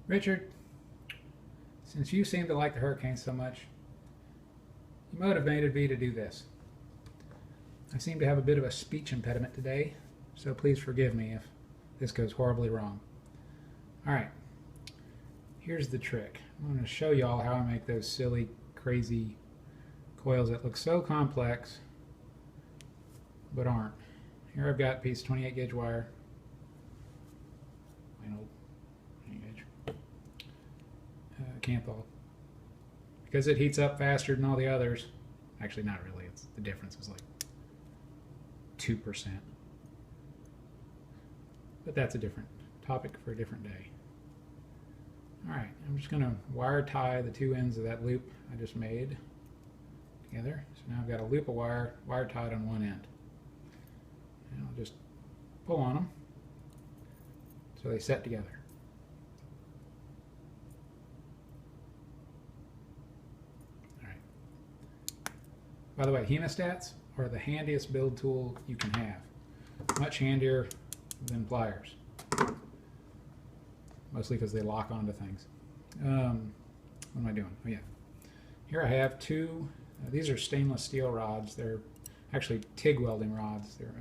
Richard, since you seem to like the hurricanes so much, you motivated me to do this. I seem to have a bit of a speech impediment today, so please forgive me if this goes horribly wrong. Alright, here's the trick. I'm going to show you all how I make those silly, crazy coils that look so complex but aren't. Here I've got a piece of 28 gauge wire. Plain old 28 gauge. Canthol. Because it heats up faster than all the others. Actually, not really. The difference is like 2%. But that's a different topic for a different day. Alright, I'm just going to wire tie the two ends of that loop I just made together. So now I've got a loop of wire tied on one end. And I'll just pull on them so they set together. Alright. By the way, hemostats are the handiest build tool you can have. Much handier than pliers. Mostly because they lock onto things. What am I doing? Oh yeah. Here I have two, these are stainless steel rods. They're actually TIG welding rods. They're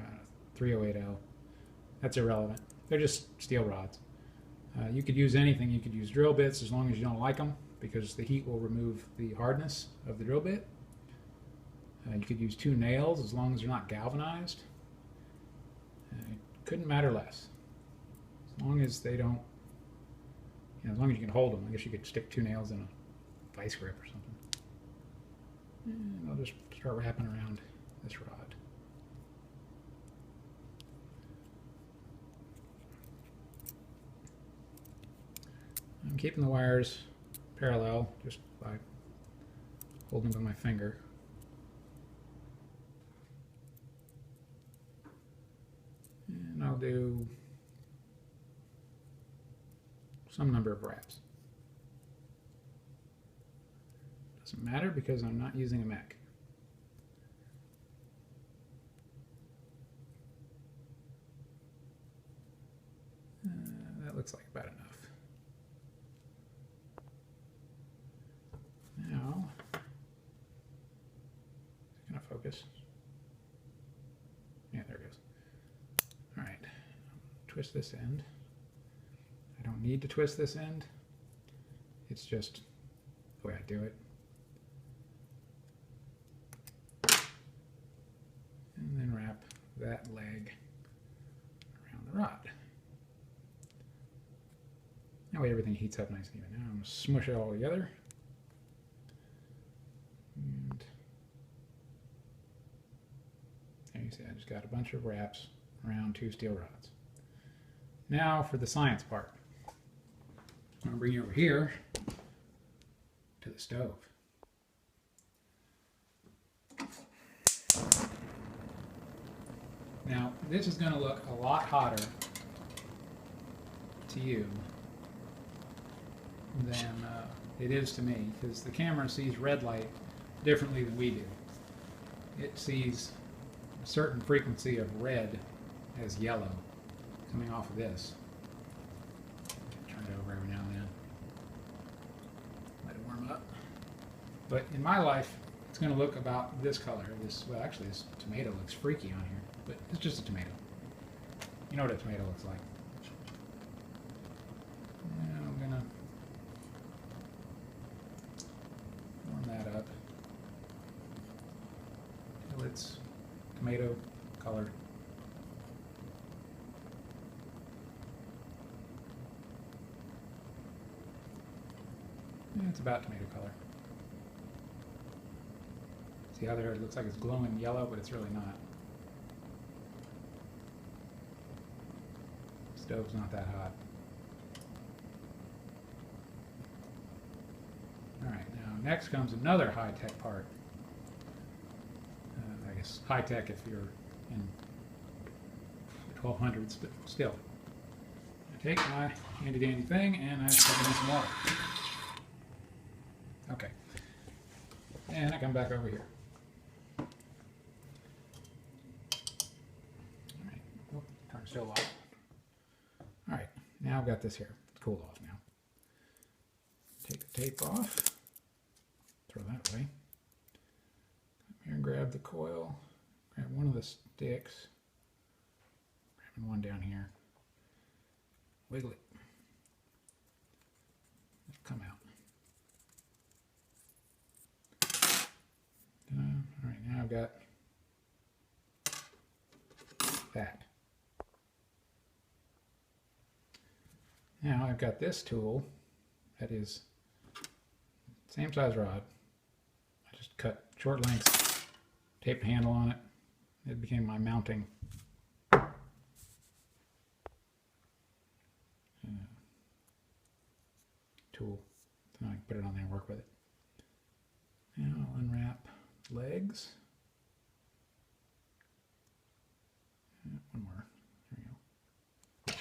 308L. That's irrelevant. They're just steel rods. You could use anything. You could use drill bits as long as you don't like them, because the heat will remove the hardness of the drill bit. You could use two nails as long as they're not galvanized. It couldn't matter less. As long as they don't, as long as you can hold them. I guess you could stick two nails in a vice grip or something. And I'll just start wrapping around this rod. I'm keeping the wires parallel just by holding them with my finger. And I'll do some number of wraps. Doesn't matter because I'm not using a mech. That looks like about enough. Now, is it going to focus? Yeah, there it goes. All right, twist this end. I don't need to twist this end. It's just the way I do it. And then wrap that leg around the rod. That way everything heats up nice and even. Now I'm going to smush it all together. And there you see I just got a bunch of wraps around two steel rods. Now for the science part. I'm going to bring you over here to the stove. Now this is going to look a lot hotter to you than it is to me, because the camera sees red light differently than we do. It sees a certain frequency of red as yellow coming off of this. Turn it over every now and then. Let it warm up. But in my life, it's going to look about this color. Well, actually, this tomato looks freaky on here, but it's just a tomato. You know what a tomato looks like. And I'm going to warm that up till it's tomato color. It's about tomato color. See how there it looks like it's glowing yellow, but it's really not. The stove's not that hot. Alright, now next comes another high-tech part. I guess high-tech if you're in the 1200s, but still. I take my handy-dandy thing and I put it in some water. Okay. And I come back over here. Alright, turn the stove off. Alright, now I've got this here. It's cooled off now. tape off. Throw that away. Come here and grab the coil. Grab one of the sticks. Grabbing one down here. Wiggle it. It'll come out. All right, now I've got that. Now I've got this tool that is same size rod. I just cut short lengths, taped a handle on it. It became my mounting tool. So I can put it on there and work with it. Now I'll unwrap legs. One more. There we go.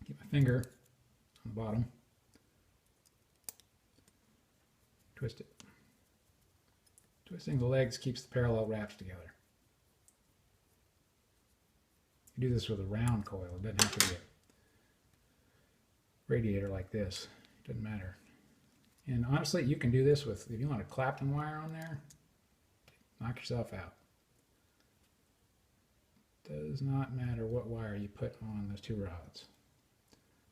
Keep my finger on the bottom. Twist it. Twisting the legs keeps the parallel wraps together. You do this with a round coil. It doesn't have to be a radiator like this. It doesn't matter. And honestly, you can do this with, if you want a Clapton wire on there, knock yourself out. Does not matter what wire you put on those two rods.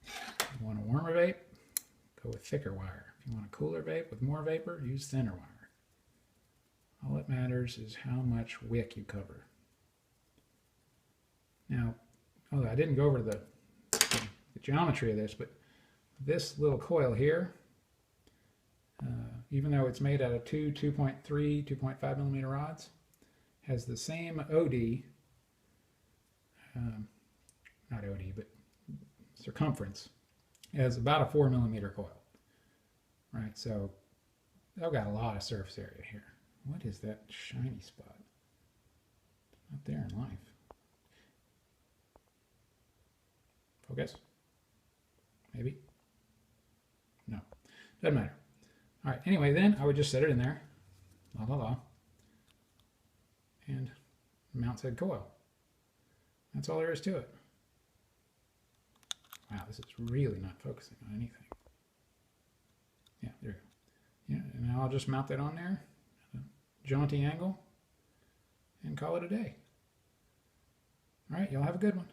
If you want a warmer vape, go with thicker wire. If you want a cooler vape with more vapor, use thinner wire. All that matters is how much wick you cover. Now, I didn't go over the geometry of this, but this little coil here, even though it's made out of 2.3, 2.5 millimeter rods, has the same OD, not OD, but circumference, as about a 4 millimeter coil. Right, so I've got a lot of surface area here. What is that shiny spot? It's not there in life. Focus? Maybe? No. Doesn't matter. All right, anyway, then I would just set it in there. La la la. And mount said coil. That's all there is to it. Wow, this is really not focusing on anything. Yeah, there you go. Yeah, and now I'll just mount that on there, at a jaunty angle, and call it a day. All right, y'all have a good one.